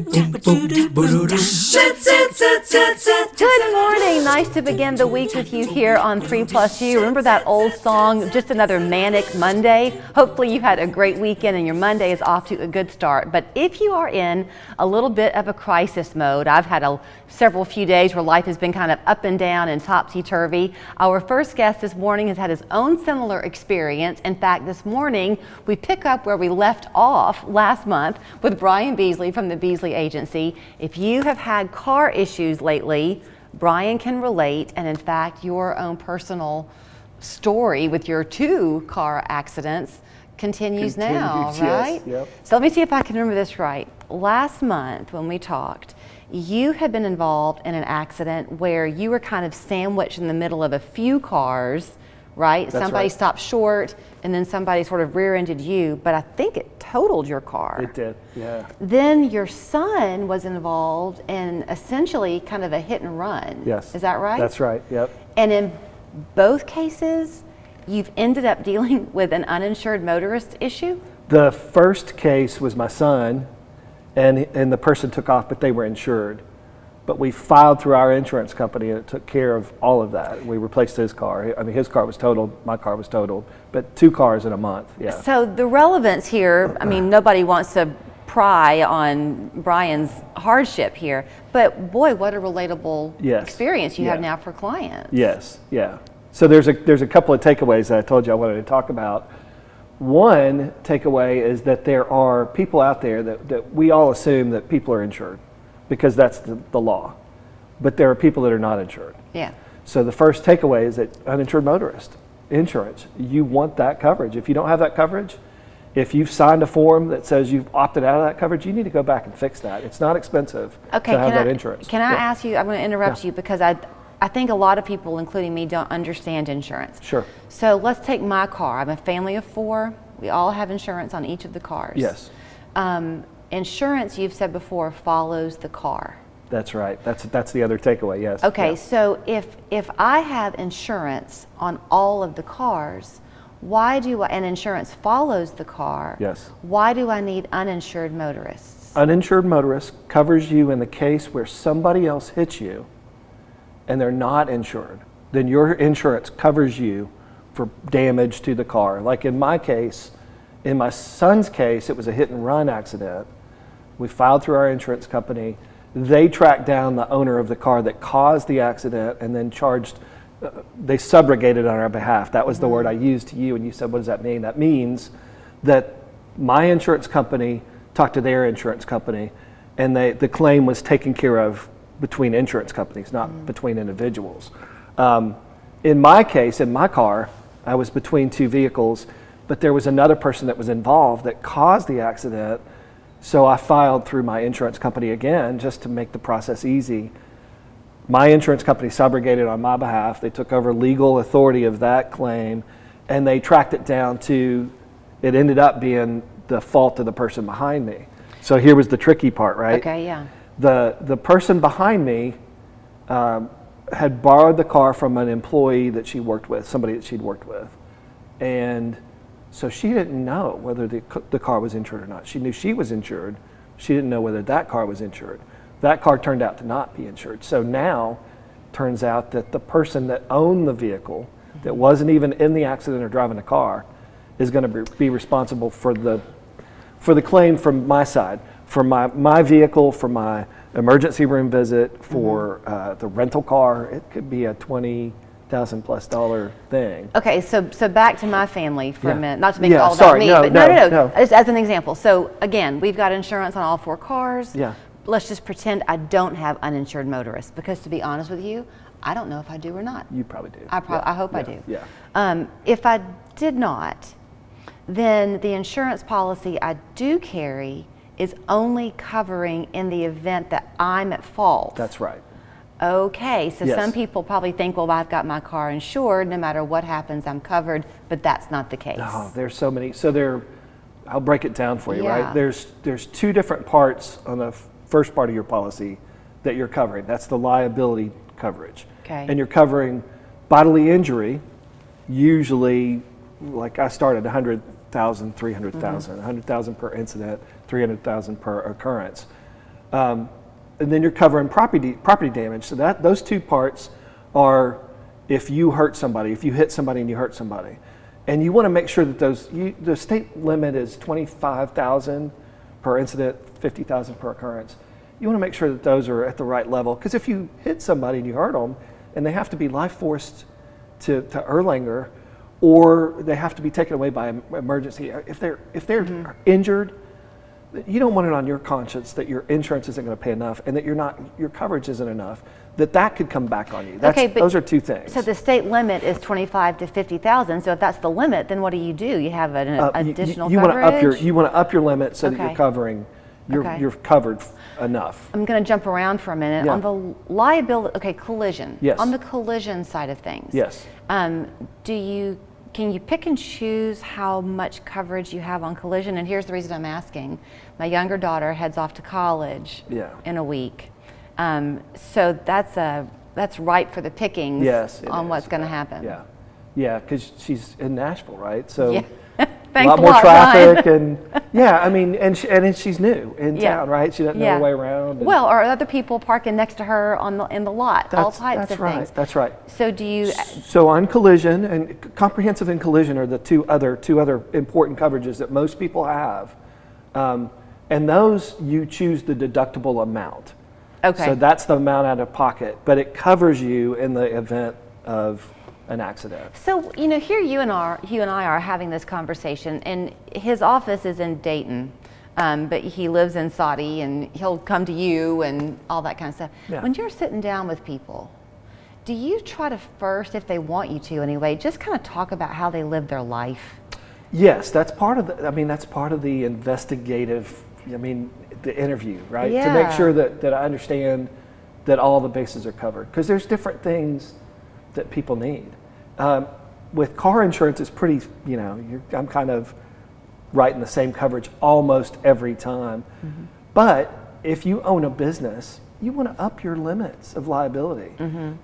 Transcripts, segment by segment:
Good morning. Nice to begin the week with you here on 3+U. Remember that old song, Just Another Manic Monday? Hopefully you had a great weekend and your Monday is off to a good start. But if you are in a little bit of a crisis mode, I've had several few days where life has been kind of up and down and topsy-turvy. Our first guest this morning has had his own similar experience. In fact, this morning we pick up where we left off last month with Bryan Beasley from the Beasley Agency. If you have had car issues lately, Bryan can relate, and in fact your own personal story with your 2 car accidents continues now, right? Yes, yep. So let me see if I can remember this right. Last month when we talked, you had been involved in an accident where you were kind of sandwiched in the middle of a few cars, right? That's somebody right. stopped short and then somebody sort of rear-ended you, but I think it totaled your car. It did, yeah. Then your son was involved in essentially kind of a hit and run. Yes. Is that right? That's right, yep. And in both cases, you've ended up dealing with an uninsured motorist issue? The first case was my son, and the person took off, but they were insured. But we filed through our insurance company and it took care of all of that. We replaced his car. I mean, his car was totaled, my car was totaled, but 2 cars in a month, yeah. So the relevance here, I mean, nobody wants to pry on Bryan's hardship here, but boy, what a relatable experience you have now for clients. Yes, yeah. So there's a couple of takeaways that I told you I wanted to talk about. One takeaway is that there are people out there that we all assume that people are insured because that's the law, but there are people that are not insured. Yeah. So the first takeaway is that uninsured motorist insurance, you want that coverage. If you don't have that coverage, if you've signed a form that says you've opted out of that coverage, you need to go back and fix that. It's not expensive to have that insurance. Can I ask you, I'm going to interrupt you because I think a lot of people, including me, don't understand insurance. Sure. So let's take my car. I'm a family of 4. We all have insurance on each of the cars. Yes. Insurance, you've said before, follows the car. That's right. That's the other takeaway, yes. Okay, yeah. so if I have insurance on all of the cars, and insurance follows the car, yes. Why do I need uninsured motorists? Uninsured motorist covers you in the case where somebody else hits you and they're not insured. Then your insurance covers you for damage to the car. Like in my case, in my son's case, it was a hit and run accident. We filed through our insurance company. They tracked down the owner of the car that caused the accident and then they subrogated on our behalf. That was the word I used to you, and you said, what does that mean? That means that my insurance company talked to their insurance company, and the claim was taken care of between insurance companies, not between individuals. In my case, in my car, I was between 2 vehicles, but there was another person that was involved that caused the accident. So I filed through my insurance company again, just to make the process easy. My insurance company subrogated on my behalf. They took over legal authority of that claim, and they tracked it down to, it ended up being the fault of the person behind me. So here was the tricky part, right? Okay, yeah. The person behind me had borrowed the car from an employee that she worked with, somebody that she'd worked with. And so she didn't know whether the car was insured or not. She knew she was insured. She didn't know whether that car was insured. That car turned out to not be insured. So now, turns out that the person that owned the vehicle, that wasn't even in the accident or driving the car, is going to be responsible for the claim from my side, for my vehicle, for my emergency room visit, for the rental car. It could be a $20,000+ thing. Okay, so back to my family for a minute, not to make it Yeah, all sorry, about me, no, but no. as an example. So again, we've got insurance on all 4 cars. Yeah. Let's just pretend I don't have uninsured motorists, because to be honest with you, I don't know if I do or not. You probably do. I hope I do. Yeah. If I did not, then the insurance policy I do carry is only covering in the event that I'm at fault. That's right. Okay, so Yes. some people probably think, well, I've got my car insured, no matter what happens, I'm covered, but that's not the case. Oh, there's so many. So I'll break it down for you, Yeah. right? There's 2 different parts on the first part of your policy that you're covering. That's the liability coverage. Okay. And you're covering bodily injury, usually, like I started 100,000, 300,000, 100,000 per incident, 300,000 per occurrence. And then you're covering property damage. So those two parts are if you hurt somebody, if you hit somebody and you hurt somebody. And you want to make sure that the state limit is $25,000 per incident, $50,000 per occurrence. You want to make sure that those are at the right level. Because if you hit somebody and you hurt them, and they have to be life forced to Erlanger, or they have to be taken away by emergency. If they're injured, you don't want it on your conscience that your insurance isn't going to pay enough, and that your coverage isn't enough. That could come back on you. Those are two things. So the state limit is $25,000 to $50,000. So if that's the limit, then what do? You have an additional coverage? You want to up your limit so that you're covering. You're covered enough. I'm going to jump around for a minute. Yeah. On the liability, collision. Yes. On the collision side of things. Yes. Can you pick and choose how much coverage you have on collision? And here's the reason I'm asking. My younger daughter heads off to college in a week. So that's ripe for the pickings on what's going to happen. Yeah, because she's in Nashville, right? So Thanks a lot more traffic, and and she's new in town, right? She doesn't know her way around. Well, or other people parking next to her in the lot, all types of things. That's right. So do you? So on collision and comprehensive and collision are the two other important coverages that most people have, and those you choose the deductible amount. Okay. So that's the amount out of pocket, but it covers you in the event of an accident. So here you and I are having this conversation, and his office is in Dayton, but he lives in Saudi, and he'll come to you and all that kind of stuff. Yeah. When you're sitting down with people, do you try to first, if they want you to anyway, just kind of talk about how they live their life? Yes, that's part of the investigative. The interview, right? Yeah. To make sure that I understand that all the bases are covered, because there's different things that people need. With car insurance, it's pretty, I'm kind of writing the same coverage almost every time. Mm-hmm. But if you own a business, you want to up your limits of liability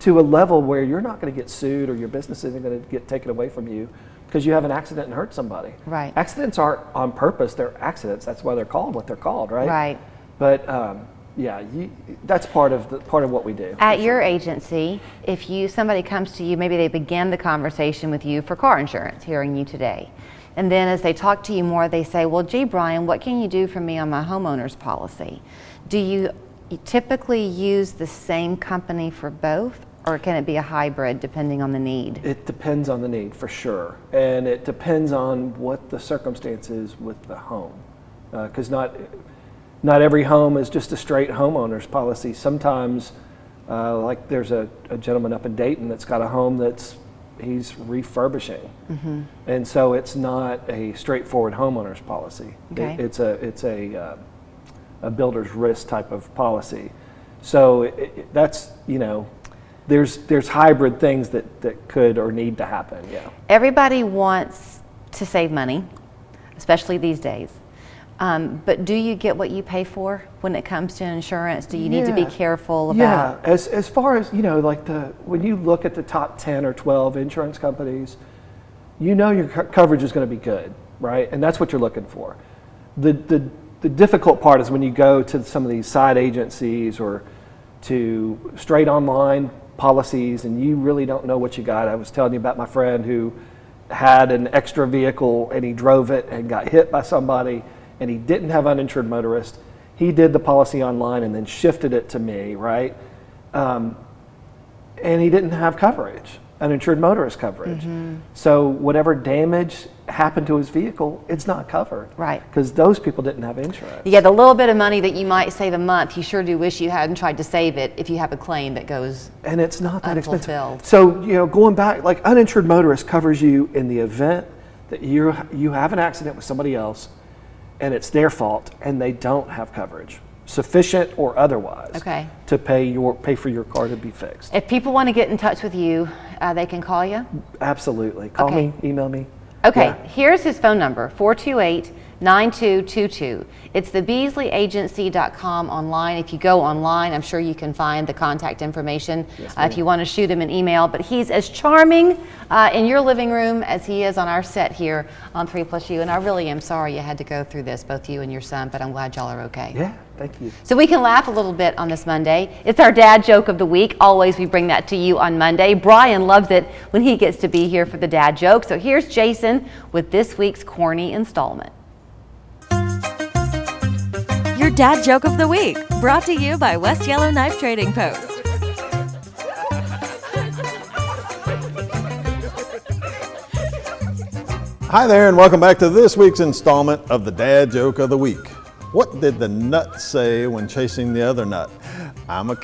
to a level where you're not going to get sued, or your business isn't going to get taken away from you because you have an accident and hurt somebody. Right. Accidents aren't on purpose, they're accidents. That's why they're called what they're called, right? Right. But that's part of what we do. At your agency, if somebody comes to you, maybe they began the conversation with you for car insurance, hearing you today. And then as they talk to you more, they say, well, gee, Bryan, what can you do for me on my homeowner's policy? Do you typically use the same company for both? Or can it be a hybrid depending on the need? It depends on the need, for sure. And it depends on what the circumstance is with the home. Because not every home is just a straight homeowner's policy. Sometimes, like there's a gentleman up in Dayton that's got a home he's refurbishing. Mm-hmm. And so it's not a straightforward homeowner's policy. Okay. It's a builder's risk type of policy. So that's, there's hybrid things that could or need to happen, Everybody wants to save money, especially these days. But do you get what you pay for when it comes to insurance? Do you need to be careful about? Yeah, as far as, when you look at the top 10 or 12 insurance companies, your coverage is going to be good, right? And that's what you're looking for. The difficult part is when you go to some of these side agencies or to straight online policies and you really don't know what you got. I was telling you about my friend who had an extra vehicle and he drove it and got hit by somebody and he didn't have uninsured motorist. He did the policy online and then shifted it to me, right? And he didn't have coverage, uninsured motorist coverage. Mm-hmm. So whatever damage happened to his vehicle, it's not covered. Right. Because those people didn't have insurance. Yeah, the little bit of money that you might save a month, you sure do wish you hadn't tried to save it if you have a claim that goes and it's not that unfulfilled. Expensive. So, going back, like uninsured motorist covers you in the event that you have an accident with somebody else and it's their fault and they don't have coverage, sufficient or otherwise, to pay for your car to be fixed. If people want to get in touch with you, they can call you? Absolutely. Call me, email me. Okay, here's his phone number, 428-9222. It's the BeasleyAgency.com online. If you go online, I'm sure you can find the contact information if you want to shoot him an email. But he's as charming in your living room as he is on our set here on 3+U. And I really am sorry you had to go through this, both you and your son, but I'm glad y'all are okay. Yeah. Thank you. So we can laugh a little bit on this Monday. It's our dad joke of the week. Always we bring that to you on Monday. Brian loves it when he gets to be here for the dad joke. So here's Jason with this week's corny installment. Your dad joke of the week, brought to you by West Yellowknife Trading Post. Hi there, and welcome back to this week's installment of the Dad Joke of the Week. What did the nut say when chasing the other nut? I'm a